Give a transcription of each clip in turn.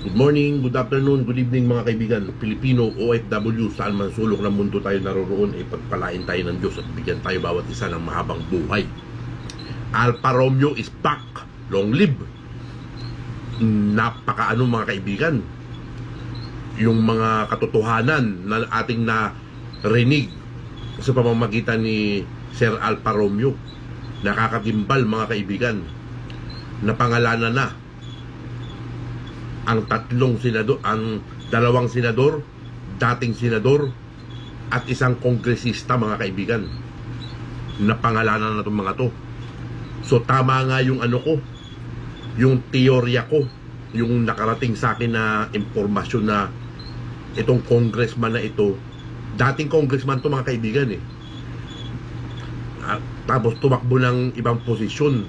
Good morning, good afternoon, good evening mga kaibigan, Pilipino, OFW, saan man sulok ng mundo tayo naroroon, pagpalain tayo ng Diyos at bigyan tayo bawat isa ng mahabang buhay. Alfa Romeo is back, long live. Napakaano mga kaibigan, yung mga katotohanan na ating narinig sa pamamagitan ni Sir Alfa Romeo, nakakatimbal mga kaibigan, napangalanan na ang tatlong senador, ang dalawang senador, dating senador at isang kongresista mga kaibigan. Napangalanan na itong mga to. So tama nga yung ano ko, yung teorya ko, yung nakarating sa akin na impormasyon na itong congressman na ito, dating congressman to mga kaibigan at tapos tumakbo ng ibang posisyon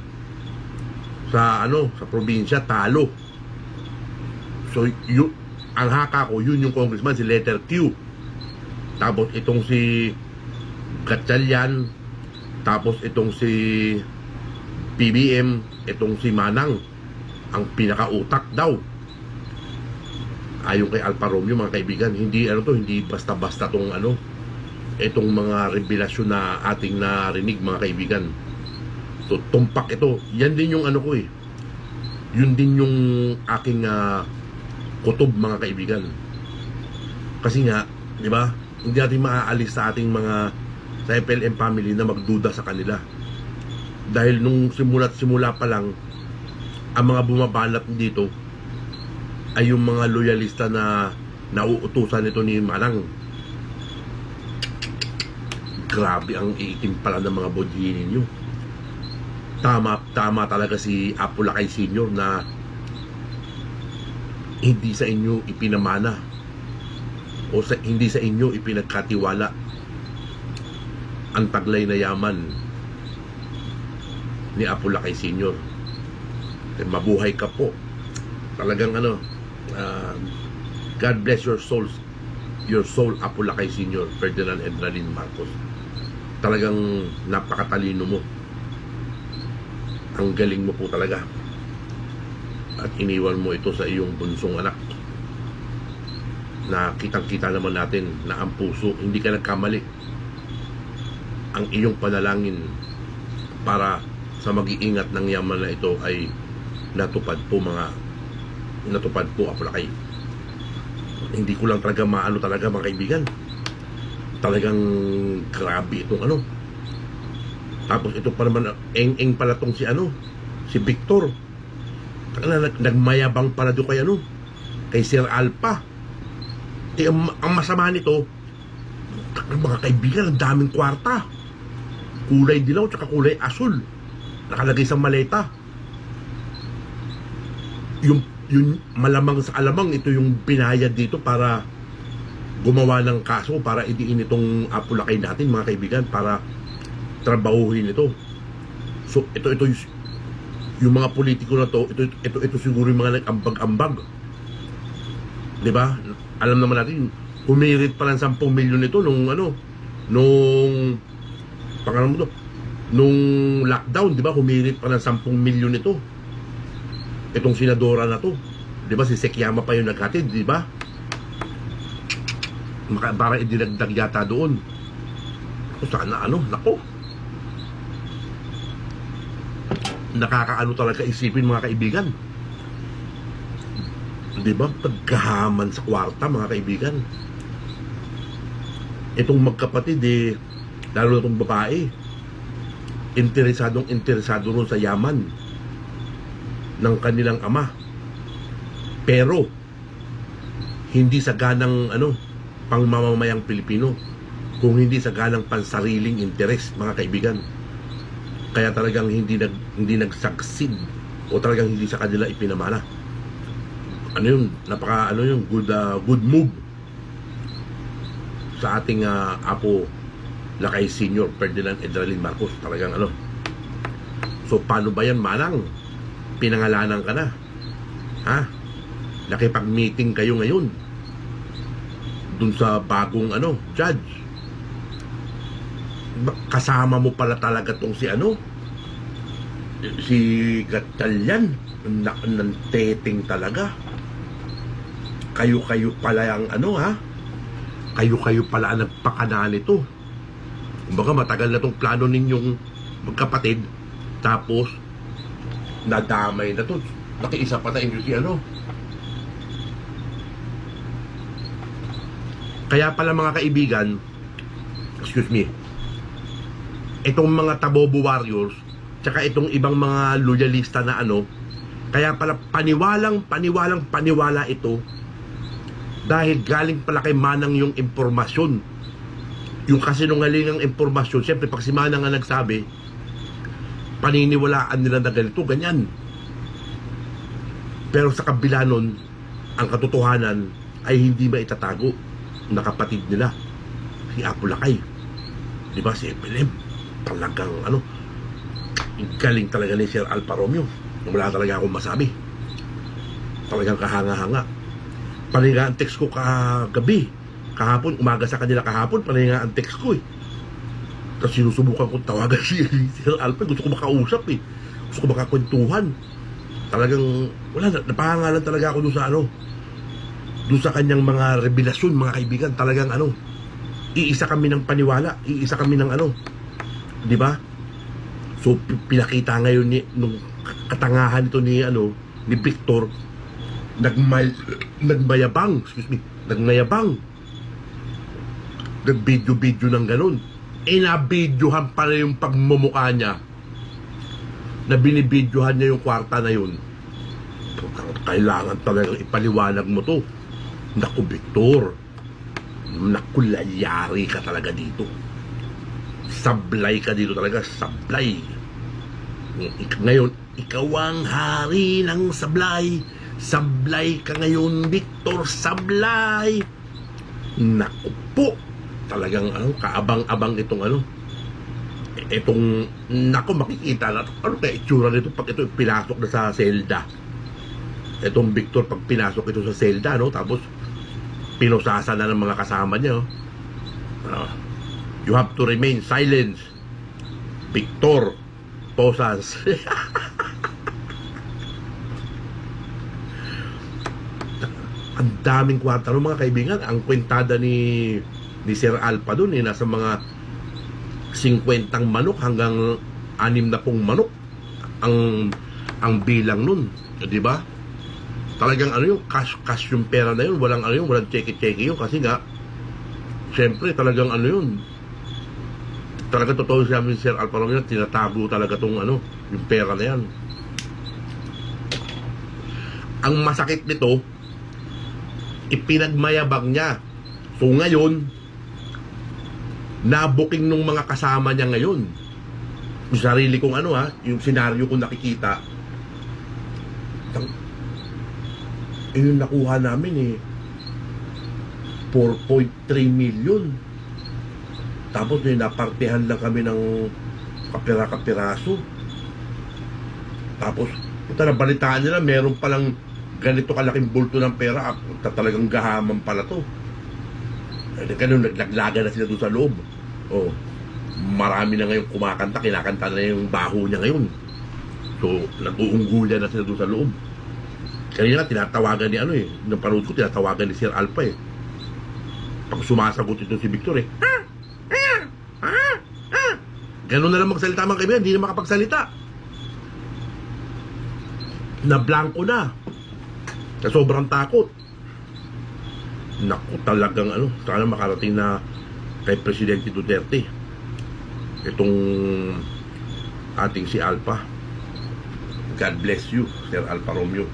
sa sa probinsya, talo. So, ang haka ko, yun yung congressman, si letter Q. Tapos itong si Gatchalian, tapos itong si PBM, itong si Manang, ang pinakautak daw. Ayon kay Alfa Romeo mga kaibigan, hindi hindi basta-basta tong itong mga revelasyon na ating narinig mga kaibigan. So, tumpak ito. Yan din yung ko Yun din yung aking kutob mga kaibigan. Kasi nga, di ba, hindi natin maaalis sa ating mga sa FLM family na magduda sa kanila. Dahil nung simula pa lang, ang mga bumabalat dito ay yung mga loyalista na nauutusan nito ni Manang. Grabe ang iitim pala ng mga bodhi ninyo. Tama talaga si Apo Lakay Senior na hindi sa inyo ipinamana o hindi sa inyo ipinagkatiwala ang taglay na yaman ni Apo Lakay Senior. Mabuhay ka po. Talagang God bless your soul Apo Lakay Senior, Ferdinand Ednalyn Marcos. Talagang napakatalino mo. Ang galing mo po talaga. At iniwan mo ito sa iyong bunsong anak na kitang-kita naman natin na ang puso, hindi ka nagkamali. Ang iyong panalangin para sa mag-iingat ng yaman na ito ay natupad po Apo Lakay. Hindi ko lang talaga maano talaga mga kaibigan. Talagang grabe itong Tapos ito pa naman, eng pala tong si Victor. Nagmayabang pala doon kay Sir Alpha. Ang masama nito, mga kaibigan, ang daming kwarta, kulay dilaw tsaka kulay asul nakalagay sa maleta. Yung malamang sa alamang ito yung binayad dito para gumawa ng kaso para idiin itong Apo Lakay natin mga kaibigan, para trabahuhin ito. So ito yung mga politiko na ito siguro yung mga nag-ambag-ambag. Diba? Alam naman natin, humirit pa ng 10 milyon ito nung nung lockdown, diba? Humirit pa ng 10 milyon ito. Itong senadora na to. Diba? Si Sekyama pa yung naghatid, diba? Para idinagdag yata doon. Sana nako. Nakakaano talaga isipin mga kaibigan. Diba? Pagkahaman sa kwarta mga kaibigan. Itong magkapatid lalo na itong babae, interesado ron sa yaman ng kanilang ama. Pero hindi sa ganang pangmamamayang Pilipino, kung hindi sa ganang pansariling interes mga kaibigan. Kaya talagang hindi nag-succeed o talagang hindi sa kanila ipinamana. Good move sa ating Apo Lakay Senior, Ferdinand Ednalyn Marcos. Talagang So paano ba yan, Manang? Pinangalanan ka na. Nakipag-meeting kayo ngayon dun sa bagong judge. Kasama mo pala talaga tong si Gatchalian. Ng teteng talaga. kayo pala ang ano ha, kayo pala ang nagpakana nito. Kumbaga matagal na tong plano ninyong magkapatid, tapos nadamay na to. Nakiisa pa tayo si ano. Kaya pala mga kaibigan, excuse me, itong mga Tabobo Warriors, tsaka itong ibang mga loyalista na ano, kaya pala paniwala ito dahil galing pala kay Manang yung impormasyon, yung kasinungalingang impormasyon. Siyempre pag si Manang nga nagsabi, paniniwalaan nila na ganito, ganyan. Pero sa kabila nun, ang katotohanan ay hindi maitatago na kapatid nila, si Apo Lakay, di ba, si FLM. Talagang ano, galing talaga ni Sir Alpha Romeo. Wala talaga akong masabi. Talagang kahanga-hanga. Paninga ang text ko kagabi, kahapon, umaga sa kanila kahapon, paninga ang text ko eh. Tapos sinusubukan kong tawagan si Sir Alpha. Gusto ko makausap eh, gusto ko makakwentuhan. Talagang wala, napahangalan talaga ako doon sa ano, doon sa kanyang mga revelasyon, mga kaibigan. Talagang ano, iisa kami ng paniwala, iisa kami ng ano, di ba? So pinakita ngayon ni nung katangahan ito ni ano, ni Victor, nagmayabang, nag-video ng ganun. Inabidyohan pala yung pagmumukha niya, na binibidyohan niya yung kwarta na yun. Kailangan talagang ipaliwanag mo to. Naku Victor, naku, layari ka talaga dito. Sablay ka dito talaga, sablay. Ngayon, ikaw ang hari ng sablay. Sablay ka ngayon, Victor, sablay. Naku po, talagang ano, kaabang-abang itong ano, itong, naku, makikita na ano kaya itsura nito pag ito pinasok na sa selda. Itong Victor, pag pinasok ito sa selda, no, tapos pinusasa na ng mga kasama niya, you have to remain silent, Victor Posas. Ang daming kwarta, no, mga kaibigan. Ang kwentada ni Sir Alpha dun, nasa mga 50 manok hanggang 60 manok ang bilang nun, di ba? Talagang ano yung cash yung pera na yun, walang ano yun, walang cheque yun, kasi nga syempre talagang ano yun, talaga totoo siya ni Sir Alpha Romeo, tinatago talaga tong ano, yung pera na yan. Ang masakit nito, ipinagmayabang niya. So ngayon, nabuking nung mga kasama niya ngayon. Yung sarili kong ano yung senaryo kong nakikita, yung nakuha namin 4.3 million. Tapos napartihan lang kami ng kapira-kapiraso. Tapos nabalitaan nila, meron palang ganito kalaking bulto ng pera. Talagang gahaman pala to. Ganun, naglaglaga na sila doon sa loob. Marami na ngayon kumakanta, kinakanta na yung baho niya ngayon. So nag-uunggulan na sila doon sa loob. Kanina tinatawagan ni ano nung panood ko, tinatawagan ni Sir Alpha pag sumasagot ito si Victor ganun na lang magsalita mga kaibigan, hindi na makapagsalita, na blanco na sa sobrang takot. Naku, talagang ano, sana makarating na kay Presidente Duterte itong ating si Alpha. God bless you, Sir Alpha Romeo.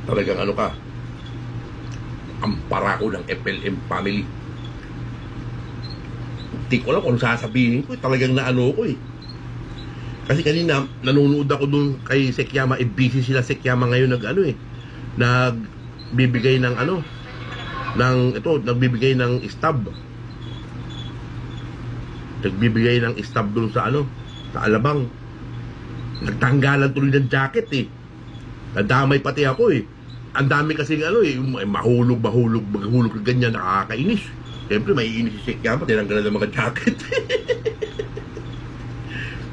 Talagang ano ka, ang parako ng FLM family. Hindi ko alam kung sasabihin ko, talagang naano ko Kasi kanina nanonood ako dun kay Sekyama, busy sila Sekyama ngayon nagbibigay ng ano, nagbibigay ng stab. Nagbibigay ng stab dun sa ano, sa Alabang. Nagtanggalan tuloy ng jacket Nadamay pati ako Ang dami kasing ano mahulog ganyan, nakakainis. Siyempre maiinis si Sekyama, tinanggalan ng mga jacket.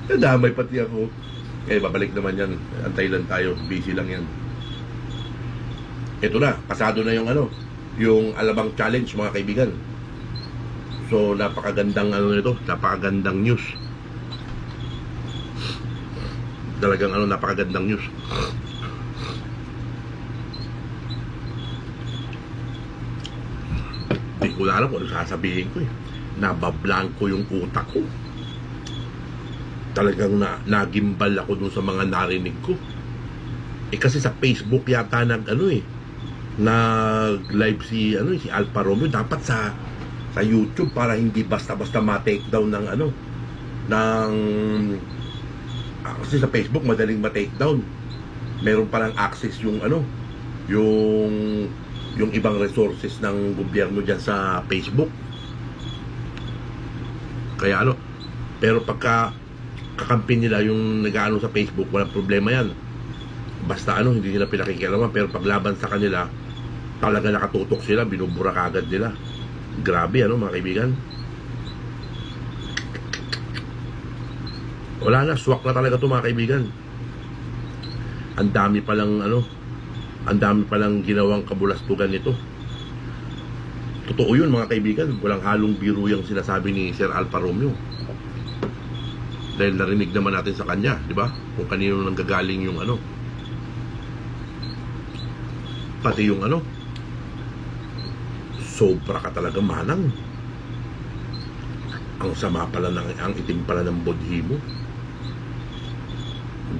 Nadamay pati ako. Babalik naman yan. Antay lang tayo, busy lang yan. Ito na, pasado na yung ano, yung Alabang Challenge mga kaibigan. So napakagandang ano nito, napakagandang news. Talagang ano, napakagandang news. Hindi ko na alam kung ano sasabihin ko eh. Nabablanko yung utak ko. Talagang nagimbal ako dun sa mga narinig ko. Eh kasi sa Facebook yata nag ano eh, nag-live si ano si Alfa Romeo. Dapat sa YouTube para hindi basta-basta ma-take down ng ano ng kasi sa Facebook madaling ma-take down. Meron palang access yung ano yung ibang resources ng gobyerno diyan sa Facebook. Kaya ano, pero pagka kakampi nila yung nag-aano sa Facebook, walang problema yan. Basta ano, hindi nila pinakikialaman. Pero paglaban sa kanila, talaga nakatutok sila, binubura kagad nila. Grabe ano mga kaibigan. Wala na, swak na talaga to mga kaibigan. Ang dami palang ano, ang dami palang ginawang kabulastugan nito. Totoo yun mga kaibigan. Walang halong biro yung sinasabi ni Sir Alfa Romeo. Dahil narinig naman natin sa kanya, di ba? Kung kanino nang gagaling yung ano. Pati yung ano, sobra ka talaga manang. Ang sama pala ang itim pala ng bodhi mo.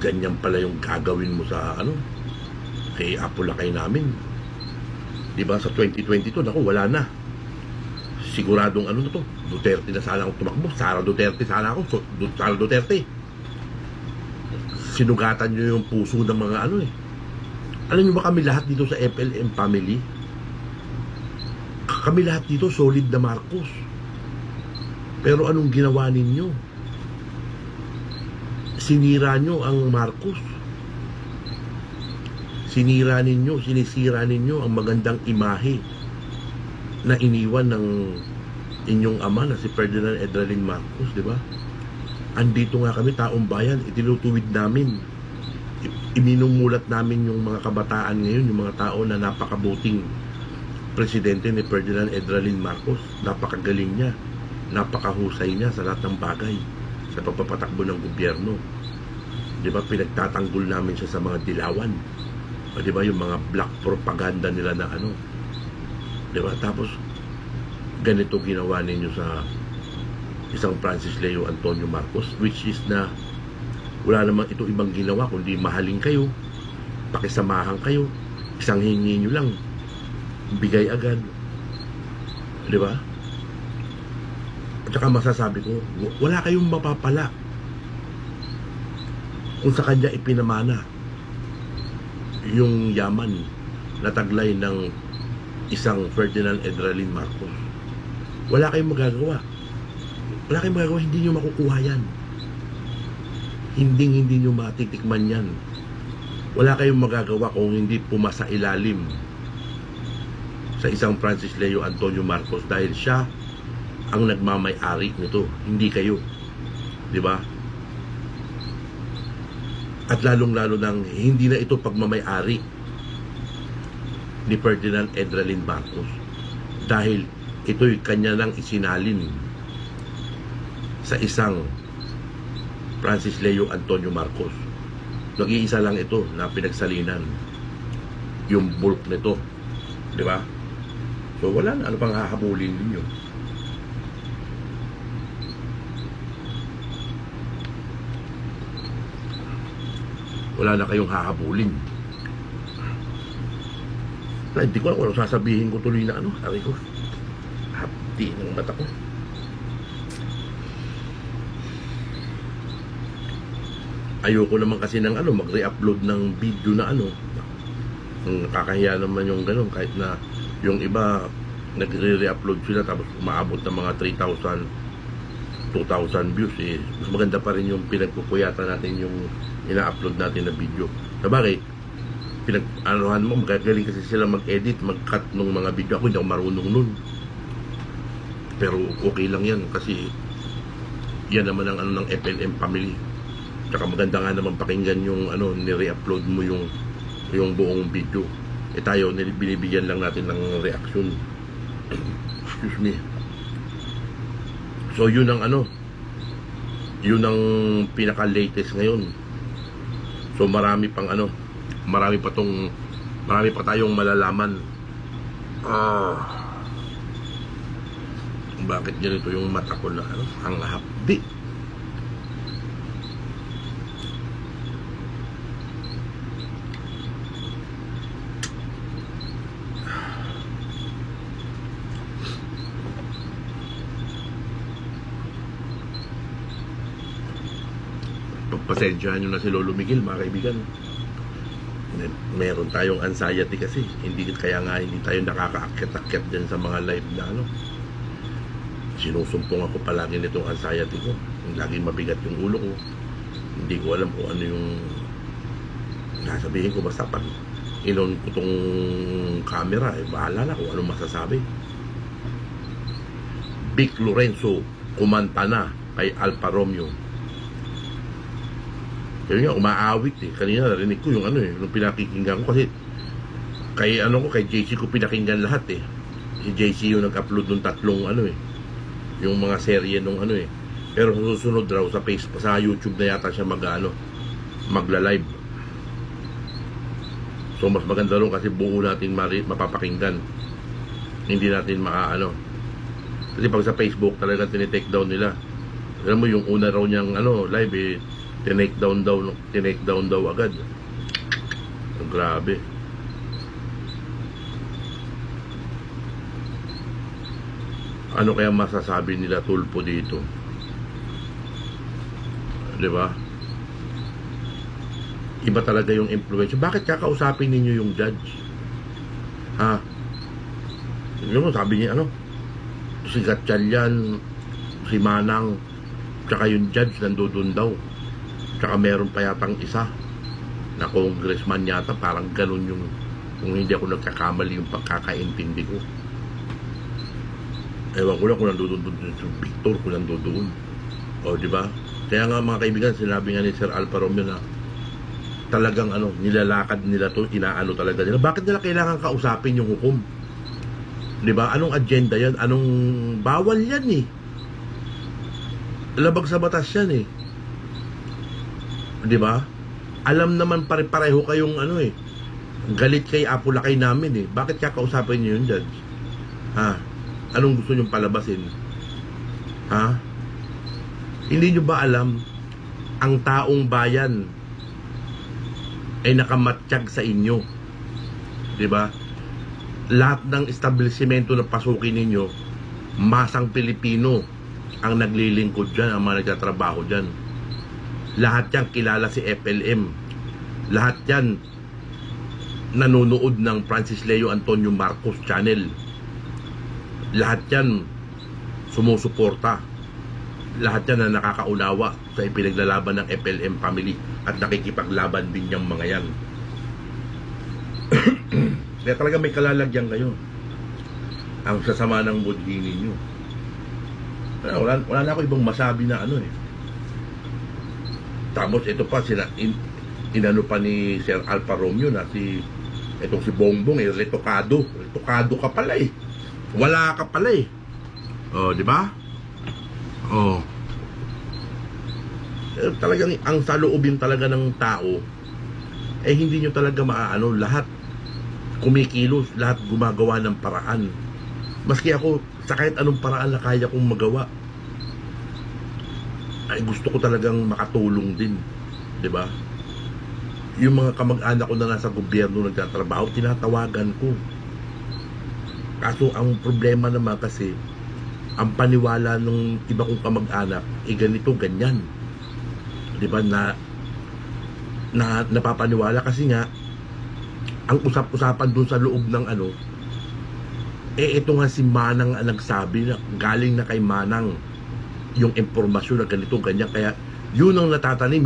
Ganyan pala yung gagawin mo sa ano, kay Apolakay namin. Di ba sa 2022, naku, wala na. Siguradong ano na to, Duterte na sana ako tumakbo. Sara Duterte sana ako. Sara Duterte. Sinugatan nyo yung puso ng mga ano eh. Alam nyo ba kami lahat dito sa FLM family? Kami lahat dito solid na Marcos. Pero anong ginawa ninyo? Sinira nyo ang Marcos. Sinisira ninyo ang magandang imahe na iniwan ng inyong ama na si Ferdinand Edralin Marcos, di ba? Andito nga kami, taong bayan, itinutuwid namin. Iminumulat namin yung mga kabataan ngayon, yung mga tao na napakabuting presidente ni Ferdinand Edralin Marcos. Napakagaling niya, napakahusay niya sa lahat ng bagay sa pagpapatakbo ng gobyerno. Di ba, pinagtatanggol namin siya sa mga dilawan. O di ba, yung mga black propaganda nila na ano. Diba? Tapos ganito ginawa ninyo sa isang Francis Leo Antonio Marcos, which is na wala namang ito ibang ginawa kundi mahalin kayo, pakisamahan kayo, isang hingi nyo lang, bigay agad. Diba? At saka masasabi ko, wala kayong mapapala kung sa kanya ipinamana yung yaman na taglay ng isang Ferdinand Edralin Marcos. Wala kayong magagawa. Wala kayong magagawa, hindi nyo makukuha yan. Hindi nyo matitikman yan. Wala kayong magagawa kung hindi pumasa ilalim sa isang Francis Leo Antonio Marcos dahil siya ang nagmamay-ari nito, hindi kayo. Di ba? At lalong-lalo nang hindi na ito pagmamay-ari ni Ferdinand Edralin Marcos dahil ito'y kanya nang isinalin sa isang Francis Leo Antonio Marcos. Nag-iisa lang ito na pinagsalinan yung bulk nito, di ba? So wala na, ano pang hahabulin ninyo? Wala na kayong hahabulin. Hindi ko alam kung ano sasabihin ko tuloy na ano. Sabi ko, hapdi ng mata ko. Ayoko naman kasi ng ano, mag-re-upload ng video na ano. Nakakahiya naman yung ganun. Kahit na yung iba, nagre-re-upload sila tapos umaabot ng mga 3,000, 2,000 views eh. Mas maganda pa rin yung pinagpupuyatan natin yung ina-upload natin na video. Sabagay, pinag-anuhan mo, magagaling kasi sila mag-edit, mag-cut ng mga video. Ako hindi ako marunong nun. Pero okay lang yan kasi yan naman ang ano ng FLM family. Tsaka maganda nga naman pakinggan yung ano, ni-re-upload mo yung buong video. tayo, binibigyan lang natin ng reaksyon. Excuse me. So yun ang yun ang pinaka-latest ngayon. So marami pang marami pa tayong malalaman. Bakit ganito yung mata ko na ang hapdi? Pagpasensyahan nyo na si Lolo Miguel, mga kaibigan. Meron tayong anxiety kasi. Kaya nga hindi tayo nakakaakyat-akyat din sa mga live na sinusumpong ako palagi nitong anxiety ko. Laging mabigat yung ulo ko. Hindi ko alam kung ano yung nasabihin ko. Basta pag inon ko tong camera, bahala na kung ano masasabi. Vic Lorenzo kumanta na kay Alfa Romeo. Kaya nga, umaawit Kanina narinig ko yung yung pinakikinggan ko kasi kay JC ko pinakinggan lahat Si JC yung nag-upload ng tatlong yung mga serye nung Pero susunod raw sa Facebook, sa YouTube na yata siya magla-live. So mas maganda rin kasi buo natin mapapakinggan. Hindi natin kasi pag sa Facebook talaga tinitake down nila. Alam mo yung una raw niyang live tinake down daw agad. Grabe. Ano kaya masasabi nila Tulpo dito? 'Di ba? Iba talaga yung influence. Bakit kakausapin ninyo yung judge? Yun sabi niya si Gatchalian, si Manang, tsaka yung judge nandoon daw. Tsaka meron pa yatang isa na congressman yata, parang ganun yung, kung hindi ako nagkakamali yung pagkakaintindi ko. Ewan ko lang kung nandoon si Victor, kung nandoon. O diba? Kaya nga mga kaibigan, sinabi nga ni Sir Alfa Romeo na talagang nilalakad nila to, inaano talaga nila. Bakit nila kailangan kausapin yung hukom? Diba? Anong agenda yan? Anong bawal yan labag sa batas yan Di ba? Alam naman pare-pareho kayong galit kay Apulakay namin Bakit kakausapin niyo yun, Judge? Anong gusto niyong palabasin? Hindi niyo ba alam ang taong bayan ay nakamatsyag sa inyo? Di ba? Lahat ng establishmento na pasukin ninyo, masang Pilipino ang naglilingkod dyan, ang mga nagtatrabaho dyan. Lahat yan kilala si FLM. Lahat yan nanonood ng Francis Leo Antonio Marcos channel. Lahat yan sumusuporta. Lahat yan na nakakaunawa sa ipinaglalaban ng FLM family at nakikipaglaban din yung mga yan. Kaya talaga may kalalagyan kayo. Ang sasama ng budhi ninyo. Wala na ako ibang masabi na Tapos ito pa inano pa ni Sir Alfa Romeo na itong si Bongbong retokado ka pala wala ka pala di ba? Talagang ang saloobin talaga ng tao hindi nyo talaga maaano, lahat kumikilos, lahat gumagawa ng paraan. Maski ako sa kahit anong paraan na kaya kong magawa, ay gusto ko talagang makatulong din, 'di ba? Yung mga kamag-anak ko na nasa gobyerno nagtatrabaho, tinatawagan ko. Kaso ang problema naman kasi ang paniwala ng iba kong kamag-anak ganito, ganyan. 'Di ba na napapaniwala kasi nga ang usap-usapan dun sa loob ng ito nga si Manang ang nagsabi na galing na kay Manang yung impormasyon na ganito, ganyan. Kaya yun ang natatanim,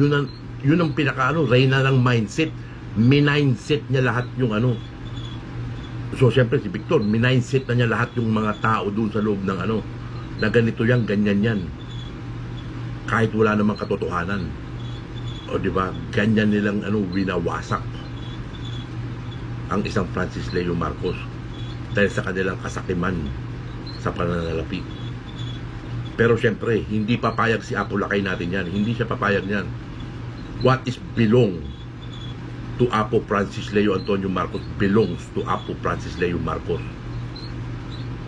yun ang pinaka reyna ng mindset. Mindset niya lahat yung So syempre si Victor, mindset na niya lahat yung mga tao dun sa loob ng na ganito yan, ganyan yan. Kahit wala namang katotohanan. O diba, ganyan nilang winawasak. ang isang Francis Leo Marcos dahil sa kanilang kasakiman sa pananalapi. Pero syempre, hindi papayag si Apo Lakay natin yan. Hindi siya papayag niyan. What is belong to Apo Francis Leo Antonio Marcos belongs to Apo Francis Leo Marcos.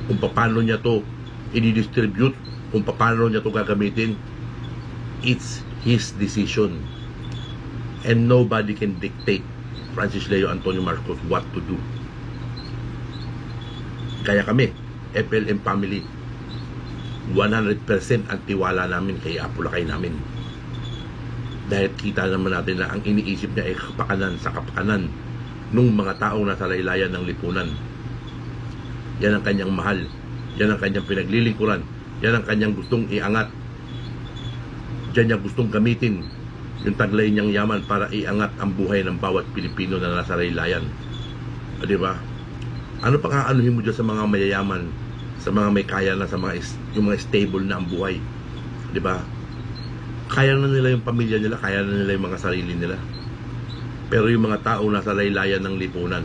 Kung paano niya to i-distribute, kung paano niya to gagamitin, it's his decision. And nobody can dictate Francis Leo Antonio Marcos what to do. Kaya kami, FLM family, 100% ang tiwala namin kay Apo Lakay namin. Dahil kita naman natin na ang iniisip niya ay kapakanan sa kapakanan nung mga taong nasa laylayan ng lipunan. Yan ang kanyang mahal. Yan ang kanyang pinaglilingkuran. Yan ang kanyang gustong iangat. Diyan niya gustong gamitin yung taglay niyang yaman para iangat ang buhay ng bawat Pilipino na nasa laylayan. O, diba? Ano pang aanuhin mo dyan sa mga mayayaman, sa mga may kaya na, sa mga yung mga stable na ang buhay? 'Di ba? Kaya na nila yung pamilya nila, kaya na nila yung mga sarili nila. Pero yung mga tao nasa laylayan ng lipunan,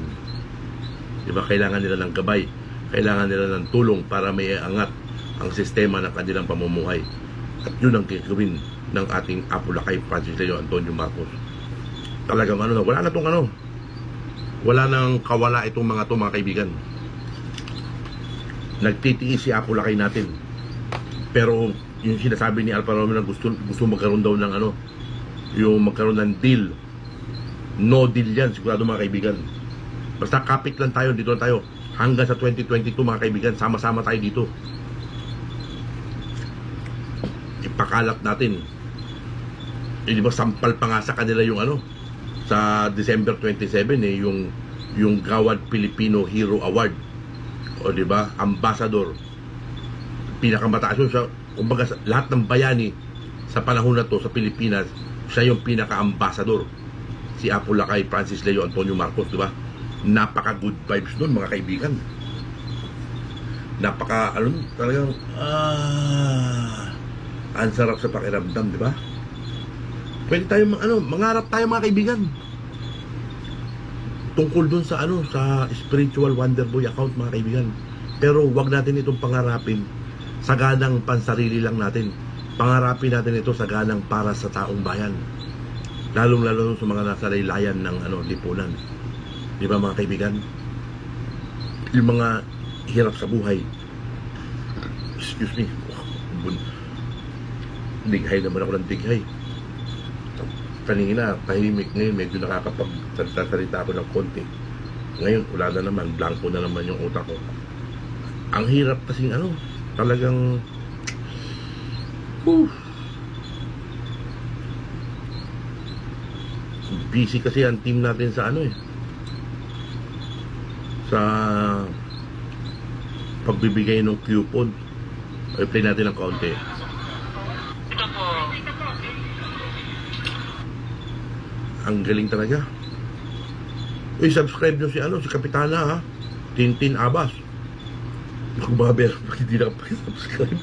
'di ba, kailangan nila ng gabay, kailangan nila ng tulong para may angat ang sistema ng kanilang pamumuhay. At yun ang gagawin ng ating Apo Lakay Francis Leo Antonio Marcos. Talagang wala na tong wala nang kawala itong mga kaibigan. Nagtitiis si Apo Lakay natin. Pero yung sinasabi ni Alfa Romeo na gusto magkaroon daw ng yung magkaroon ng deal. No deal yan, sigurado mga kaibigan. Basta kapit lang tayo, dito lang tayo. Hanggang sa 2022 mga kaibigan, sama-sama tayo dito. Ipakalat natin. Di ba sampal pa nga sa kanila yung sa December 27 yung Gawad Filipino Hero Award. O di ba, ambassador, pinakamataas yun siya. Kumbaga lahat ng bayani sa panahon na to sa Pilipinas, siya yung pinaka-ambassador, si Apo Lakay Francis Leo Antonio Marcos, di ba? Napaka good vibes nun mga kaibigan. Napaka talagang ang sarap sa pakiramdam, di ba? Pwede tayo mangarap tayo mga kaibigan tungkol dun sa sa spiritual wonder boy account mga kaibigan. Pero wag natin itong pangarapin sa ganang pansarili lang natin. Pangarapin natin ito sa ganang para sa taong bayan, lalong-lalo sa mga nasa laylayan ng lipunan. Di ba mga kaibigan? Yung mga hirap sa buhay, excuse me, dighay naman ako ng dighay. Kanina, tahimik, ngayon medyo nakakapagsalita ako ng konti. Ngayon, wala na naman, blanco na naman yung utak ko. Ang hirap kasing talagang busy kasi ang team natin sa sa pagbibigay ng coupon. I-play natin ng konti. Ang galing talaga. Subscribe nyo si Kapitana, ha? Tintin Abbas. Ako mga hindi na kapag-subscribe.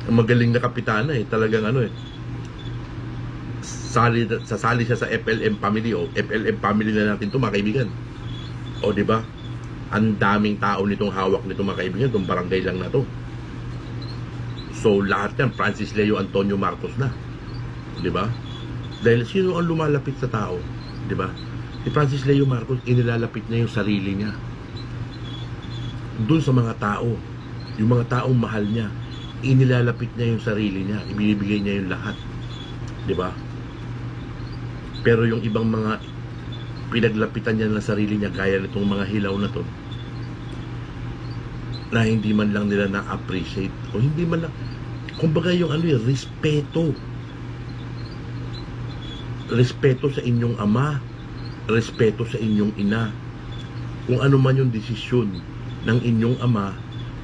Ang magaling na Kapitana, talagang sasali siya sa FLM family, FLM family na natin to mga kaibigan. O di ba? Ang daming tao nitong hawak nito mga kaibigan, itong barangay lang na to. So lahat yan Francis Leo Antonio Marcos na. Di ba? Dahil sino ang lumalapit sa tao, di ba? Si Francis Leo Marcos, inilalapit niya yung sarili niya doon sa mga tao. Yung mga taong mahal niya, inilalapit niya yung sarili niya, ibinibigay niya yung lahat, di ba? Pero yung ibang mga pinaglapitan niya ng sarili niya, gaya nitong mga hilaw na to, na hindi man lang nila na-appreciate, o hindi man lang, kumbaga yung respeto sa inyong ama, respeto sa inyong ina. Kung ano man yung desisyon ng inyong ama,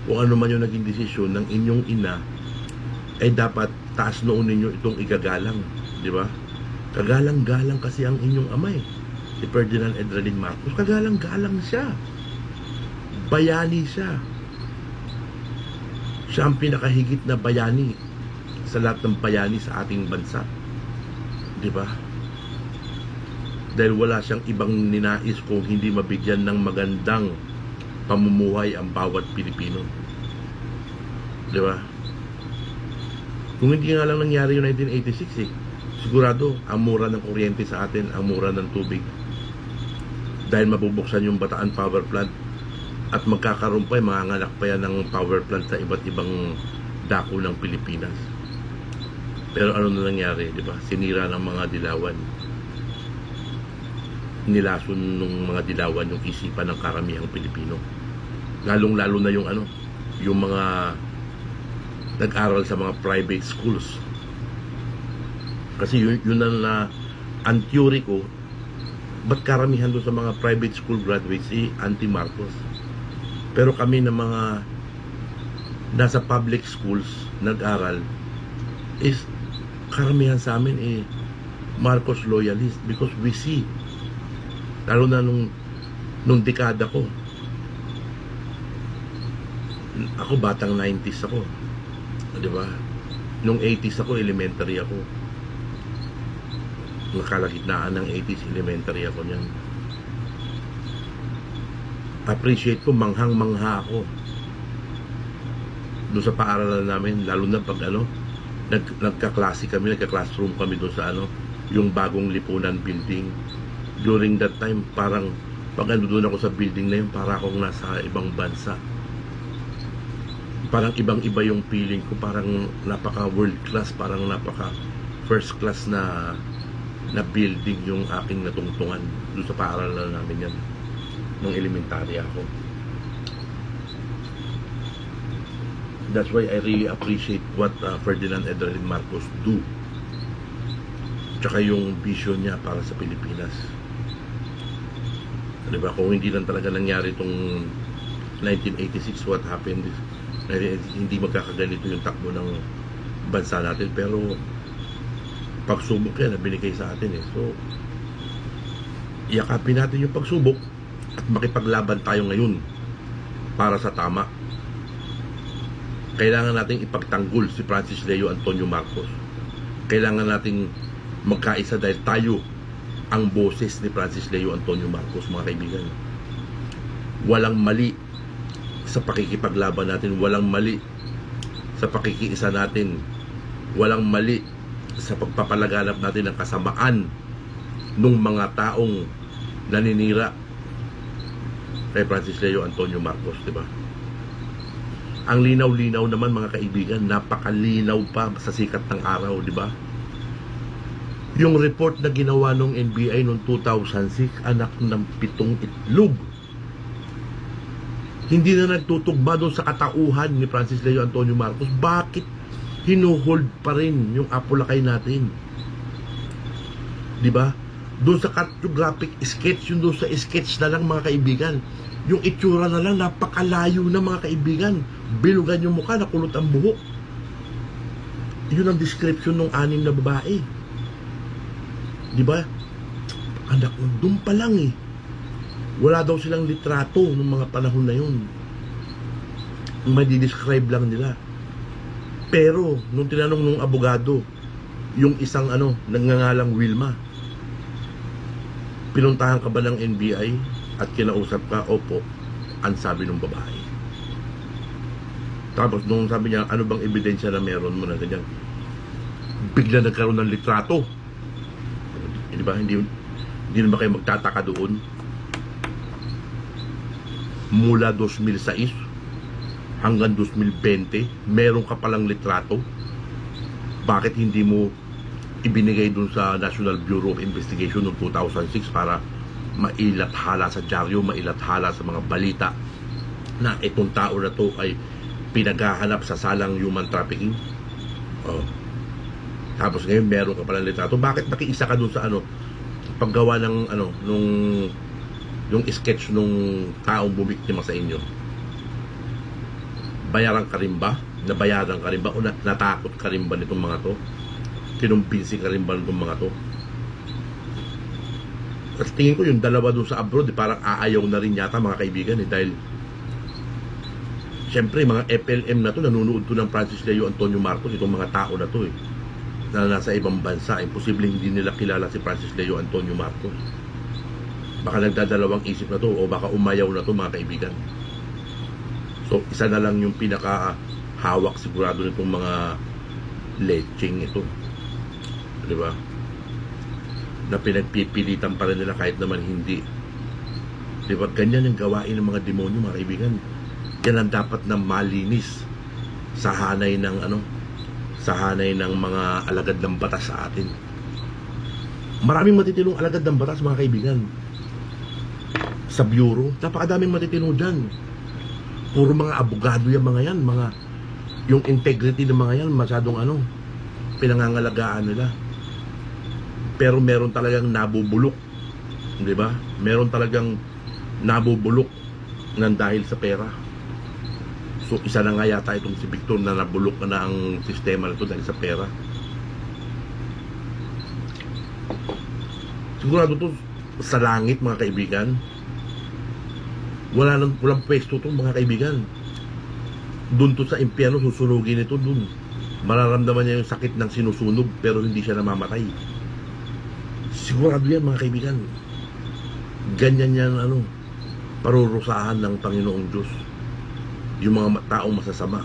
kung ano man yung naging desisyon ng inyong ina, ay dapat taas noon ninyo itong igagalang, di ba? Kagalang-galang kasi ang inyong ama si Ferdinand Edralin Marcos. Kagalang-galang siya, bayani siya. Siya ang pinakahigit na bayani sa lahat ng bayani sa ating bansa, di ba? dahil wala siyang ibang ninais kung hindi mabigyan ng magandang pamumuhay ang bawat Pilipino. Di ba? Kung hindi nga lang nangyari yung 1986 sigurado ang mura ng kuryente sa atin, ang mura ng tubig. Dahil mabubuksan yung Bataan Power Plant at magkakaroon pa, manganganak pa yan ng power plant sa iba't ibang dako ng Pilipinas. Pero ano na nangyari, di ba? Sinira ng mga dilawan. Nilason ng mga dilawan yung isipan ng karamihang Pilipino. Lalong-lalo na yung mga nag-aral sa mga private schools. Kasi yun na ang theory ko, ba't karamihan doon sa mga private school graduates anti-Marcos? Pero kami na mga nasa public schools nag-aral is karamihan sa amin Marcos loyalist, because we see, lalo na nung dekada ko, ako batang 90s ako, di ba? Nung 80s ako, elementary ako. Nakalagitnaan ng 80s, elementary ako niyan. Appreciate ko, manghang-mangha ako doon sa paaralan namin, lalo na pag nagka-classroom kami doon sa yung bagong Lipunan building. During that time, parang pag doon ako sa building na yun, para akong nasa ibang bansa. Parang ibang-iba yung feeling ko, parang napaka world class, parang napaka first class na building yung aking natungtungan doon sa paaralan namin yan nung elementary ako. That's why I really appreciate what Ferdinand Edwin Marcos do, tsaka yung vision niya para sa Pilipinas. Diba? Kung hindi lang talaga nangyari itong 1986, what happened is, hindi magkakaganito yung takbo ng bansa natin. Pero pagsubok yan na binigay sa atin So yakapin natin yung pagsubok at makipaglaban tayo ngayon para sa tama. Kailangan nating ipagtanggol si Francis Leo Antonio Marcos. Kailangan nating magkaisa dahil tayo ang boses ni Francis Leo Antonio Marcos, mga kaibigan. Walang mali sa pakikipaglaban natin, walang mali sa pakikiisa natin, walang mali sa pagpapalaganap natin ng kasamaan ng mga taong naninira kay Francis Leo Antonio Marcos, di ba? Ang linaw-linaw naman, mga kaibigan, napakalinaw pa sa sikat ng araw, di ba? Yung report na ginawa ng NBI noong 2006, anak ng 7 itlog. Hindi na nagtutugma doon sa katauhan ni Francis Leo Antonio Marcos. Bakit hinuhold pa rin yung Apolacay natin? Diba? Doon sa cartographic sketch, yung doon sa sketch na lang, mga kaibigan, yung itsura na lang, napakalayo na, mga kaibigan. Bilugan yung mukha, nakulot ang buhok. Yun ang description ng 6 na babae. Diba? Anak, doon pa lang wala daw silang litrato ng mga panahon na yun. Madi-describe lang nila. Pero nung tinanong nung abogado, yung isang nagngangalang Wilma, pinuntahan ka ba ng NBI at kinausap ka? Opo, ang sabi ng babae. Tapos nung sabi niya, ano bang ebidensya na meron mo na ganyan, bigla nagkaroon ng litrato. Diba? Hindi na ba kayo magtataka doon? Mula 2006 hanggang 2020, meron ka palang litrato. Bakit hindi mo ibinigay dun sa National Bureau of Investigation noong 2006 para mailathala sa dyaryo, mailathala sa mga balita na itong tao na to ay pinaghahanap sa salang human trafficking? Tapos ngayon meron ka palang litrato. Bakit nakiisa ka dun sa paggawa ng yung sketch nung taong bumiktima sa inyo? Bayaran ka rin ba? Nabayaran ka rin ba? O natakot ka rin ba nitong mga to? Kinumbinsi ka rin ba nitong mga to? At tingin ko yung dalawa dun sa abroad, parang aayaw na rin yata, mga kaibigan, dahil syempre mga FLM na to, nanunood to ng Francis Leo Antonio Marcos, itong mga tao na to na nasa ibang bansa, imposibleng hindi nila kilala si Francis Leo Antonio Marcos. Baka nagdadalawang isip na to, o baka umayaw na to, mga kaibigan. So isa na lang yung pinaka-hawak sigurado nitong mga leching ito, di ba, na pinagpipilitan pa rin nila kahit naman hindi. Di ba, ganyan yung gawain ng mga demonyo, mga kaibigan. Yan ang dapat na malinis sa hanay ng sa hanay ng mga alagad ng batas sa atin. Maraming matitinong alagad ng batas, mga kaibigan, sa bureau. Napakadaming matitino dyan. Puro mga abogado yung mga yan, yung integrity ng mga yan masyadong pinangangalagaan nila. Pero meron talagang nabubulok, di ba? Meron talagang nabubulok ng dahil sa pera. So isa na nga yata itong si Victor na nabulok na ang sistema nito dahil sa pera. Sigurado to sa langit, mga kaibigan. Walang pwesto to, mga kaibigan. Doon to sa impyerno, susunugin ito doon. Mararamdaman niya yung sakit ng sinusunog pero hindi siya namamatay. Sigurado yan, mga kaibigan. Ganyan yan parurusahan ng Panginoong Diyos yung mga taong masasama,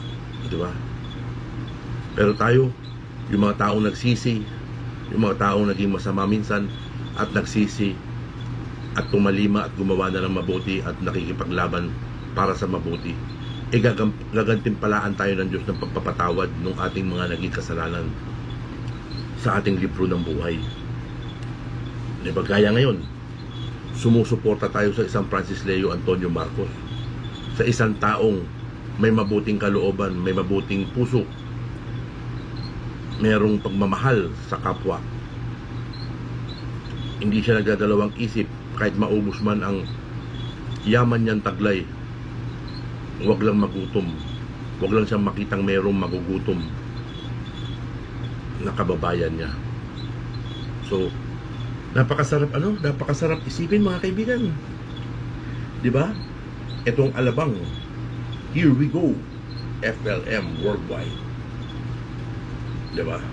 di ba? Pero tayo, yung mga taong nagsisi, yung mga taong naging masama minsan at nagsisi at tumalima at gumawa na ng mabuti at nakikipaglaban para sa mabuti, gagantimpalaan tayo ng Diyos ng pagpapatawad ng ating mga naging kasalanan sa ating libro ng buhay. Di ba? Gaya ngayon, sumusuporta tayo sa isang Francis Leo Antonio Marcos, sa isang taong may mabuting kalooban, may mabuting puso, merong pagmamahal sa kapwa. Hindi siya nagdadalawang isip kahit maubos man ang yaman niyang taglay. Huwag lang magutom, huwag lang siyang makitang merong magugutom na kababayan niya. So napakasarap isipin, mga kaibigan, di ba? Itong alabang, here we go, FLM Worldwide, di ba?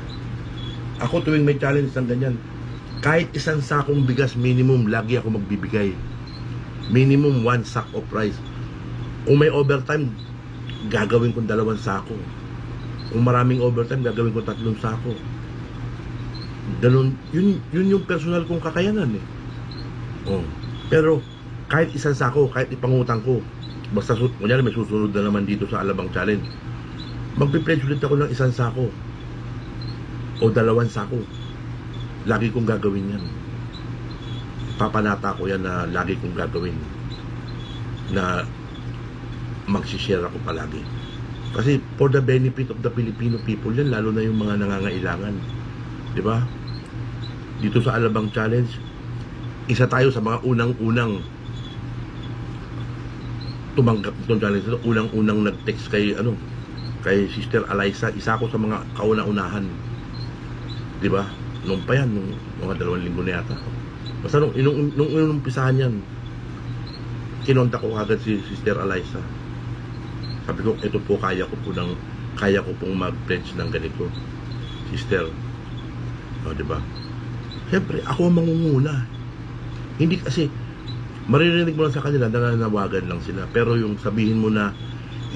Ako tuwing may challenge ng ganyan, kahit isang sakong bigas minimum lagi ako magbibigay. Minimum 1 sack of rice. Kung may overtime, gagawin kong 2 sako. Kung maraming overtime, gagawin kong 3 sako. Ganun, yun yung personal kong kakayanan eh. Pero kahit isang sako, kahit ipangutang ko, basta kunyari may susunod na naman dito sa Alabang Challenge, magpipledge ulit ako ng 1 sako o 2 sako. Lagi kong gagawin yan. Papanata ko yan na lagi kong gagawin, na magsishare ako palagi. Kasi for the benefit of the Filipino people yan, lalo na yung mga nangangailangan, di ba? Dito sa Alabang Challenge, isa tayo sa mga unang-unang tumanggap nitong challenge ito. Unang-unang nag-text kay Sister Alyssa. Isa ako sa mga kauna-unahan, di ba? Nung pa yan, nung mga 2 linggo na yata. Basta nung inumpisahan yan, kinontak ko agad si Sister Alyssa. Sabi ko, ito po, kaya ko pong mag-pledge ng ganito, Sister. Di ba? Siyempre, ako ang mangunguna. Hindi kasi, maririnig mo lang sa kanila, nananawagan lang sila. Pero yung sabihin mo na,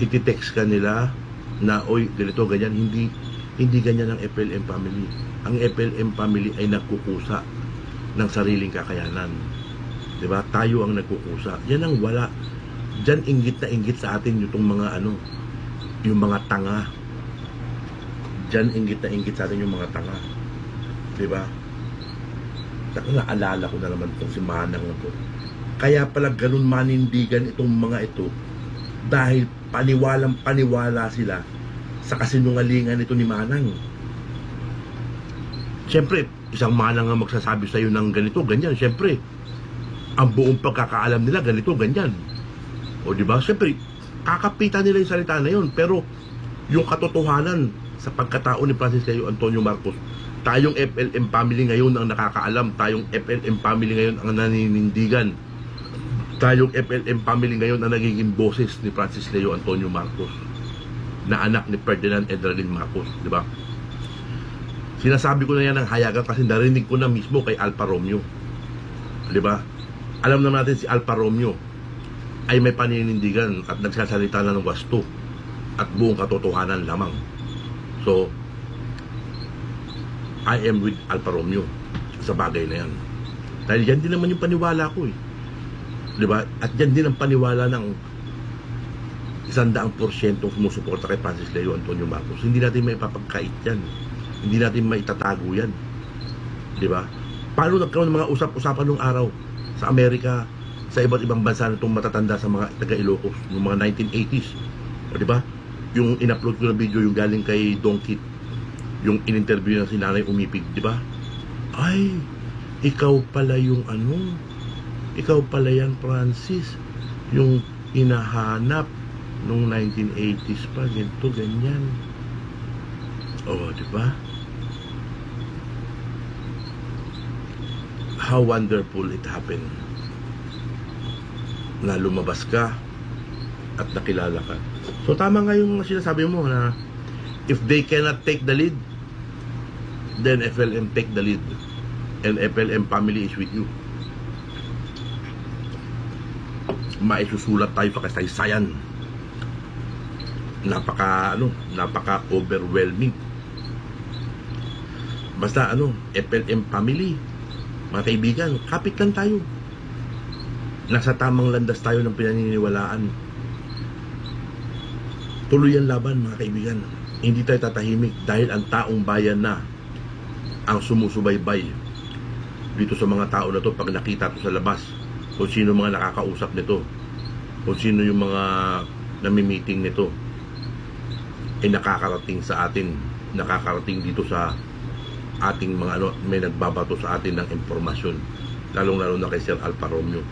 iti-text ka nila, na, oy, ganito, ganyan, hindi ganyan ang FLM family. Ang FLM family ay nagkukusa ng sariling kakayanan. Diba? Tayo ang nagkukusa. Yan ang wala. Diyan inggit na inggit sa atin yung mga yung mga tanga. Diyan inggit na inggit sa atin yung mga tanga. Diba? Naalala ko na naman itong si Manang na to. Kaya pala ganun manindigan itong mga ito, dahil paniwalang-paniwala sila sa kasinungalingan ito ni Manang. Siyempre, isang Manang ang magsasabi sa iyo ng ganito, ganyan. Siyempre, ang buong pagkakaalam nila, ganito, ganyan. O diba? Siyempre, kakapitan nila yung salita na yun. Pero, yung katotohanan sa pagkatao ni Francis Leo Antonio Marcos, tayong FLM family ngayon ang nakakaalam. Tayong FLM family ngayon ang naninindigan. Tayong FLM family ngayon ang nagiging boses ni Francis Leo Antonio Marcos, na anak ni Ferdinand Edralin Marcos, di ba? Si Sinasabi ko na yan ng hayagan kasi narinig ko na mismo kay Alfa Romeo. Di ba? Alam na natin si Alfa Romeo ay may paninindigan at nagsasalita na ng wasto at buong katotohanan lamang. So, I am with Alfa Romeo sa bagay na yan. Dahil yan din naman yung paniwala ko eh. Diba? At yan din ang paniwala ng 100% sumusuporta kay Francis Leo Antonio Marcos. Hindi natin maipapagkait yan. Hindi natin maitatago yan. Diba? Paano nagkaroon ng mga usap-usapan nung araw sa Amerika, sa iba't ibang bansa na itong matatanda sa mga taga-Ilocos noong mga 1980s. Diba? Yung in-upload ko na video, yung galing kay Don Kit, yung in-interview na si Nanay Umipig, diba? Ay, ikaw pala yung ikaw pala yan, Francis, yung hinahanap nung 1980s pa, ganito, ganyan. Oh, diba? How wonderful it happened na lumabas ka at nakilala ka. So tama nga yung sinasabi mo na if they cannot take the lead, then FLM take the lead and FLM family is with you. Maisusulat tayo sa kasaysayan. Napaka overwhelming. Basta FLM family, mga kaibigan, kapit lang tayo. Nasa tamang landas tayo ng pinaniniwalaan. Tuloy ang laban, mga kaibigan. Hindi tayo tatahimik dahil ang taong bayan na ang sumusubaybay dito sa mga tao na to. Pag nakita to sa labas, kung sino mga nakakausap nito, kung sino yung mga nami-meeting nito, ay nakakarating sa atin, nakakarating dito sa ating mga may nagbabato sa atin ng impormasyon, lalong-lalo na kay Sir Alfa Romeo.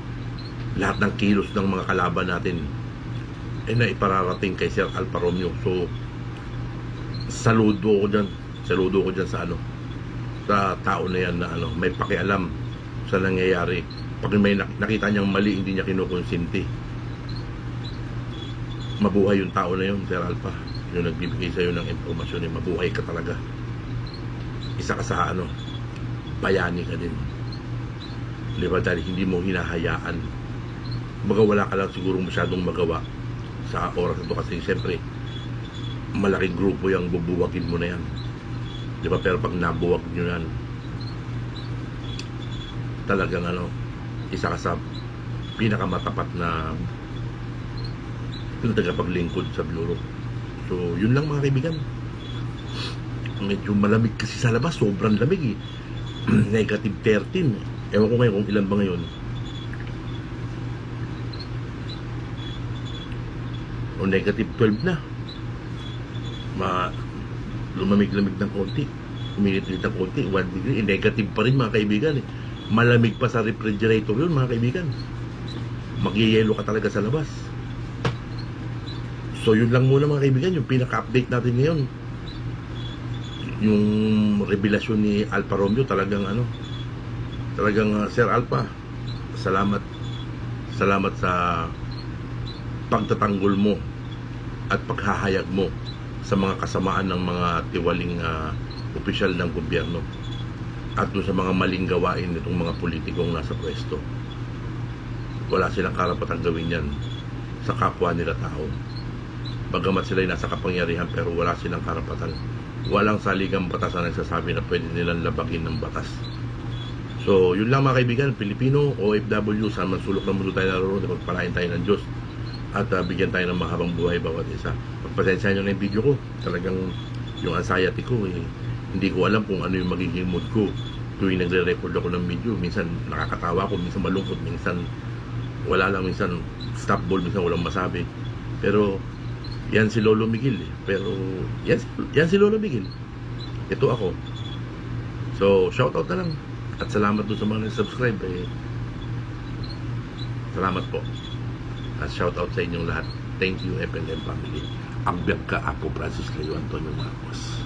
Lahat ng kilos ng mga kalaban natin ay naipararating kay Sir Alfa Romeo. So saludo ko dyan sa sa tao na yan na may pakialam sa nangyayari. Pag may nakita niyang mali, hindi niya kinukonsinti. Mabuhay yung tao na yun, Sir Alfa, yung nagbibigay sa'yo ng impormasyon. Mabuhay ka talaga. Isa ka sa bayani ka din. Diba? Dahil hindi mo hinahayaan. Baga wala ka lang siguro masyadong magawa sa oras ito kasi siyempre malaking grupo yung bubuwagin mo na yan. Diba? Pero pag nabuwag nyo yan, talagang isa ka sa pinakamatapat na tagapaglingkod sa Bureau. So yun lang, mga kaibigan. Medyo malamig kasi sa labas, sobrang lamig eh. Negative 13. Ewan ko ngayon kung ilan ba ngayon. O negative 12 na. Lumamig-lamig ng konti. Uminit-init ng konti, 1 degree. Negative pa rin, mga kaibigan eh. Malamig pa sa refrigerator yun, mga kaibigan. Magyayelo ka talaga sa labas. So yun lang muna, mga kaibigan, yung pinaka-update natin ngayon. Yung revelasyon ni Alfa Romeo, talagang Sir Alfa, salamat sa pagtatanggol mo at paghahayag mo sa mga kasamaan ng mga tiwaling opisyal ng gobyerno at sa mga maling gawain nitong mga politikong nasa pwesto. Wala silang karapatang gawin yan sa kapwa nila tao. Bagamat sila ay nasa kapangyarihan, pero wala silang karapatan. Walang saligang batas na nagsasabi na pwede nilang labagin ng batas. So yun lang, mga kaibigan, Pilipino, OFW, sa mansulok ng mundo tayo naroon, pagpalain tayo ng Diyos at bigyan tayo ng mahabang buhay bawat isa. Pagpasensya nyo na yung video ko, talagang yung anxiety ko hindi ko alam kung ano yung magiging mood ko tuwing nagre-record ako ng video. Minsan nakakatawa ko, minsan malungkot, minsan wala lang, minsan stop ball, minsan walang masabi. Pero yan si Lolo Miguel Pero yan si Lolo Miguel. Ito ako. So shoutout na lang. At salamat doon sa mga nag-subscribe Salamat po. At shoutout sa inyong lahat. Thank you, FLM family. Ang biyak ka, Apo Francis Leo Antonio Marcos.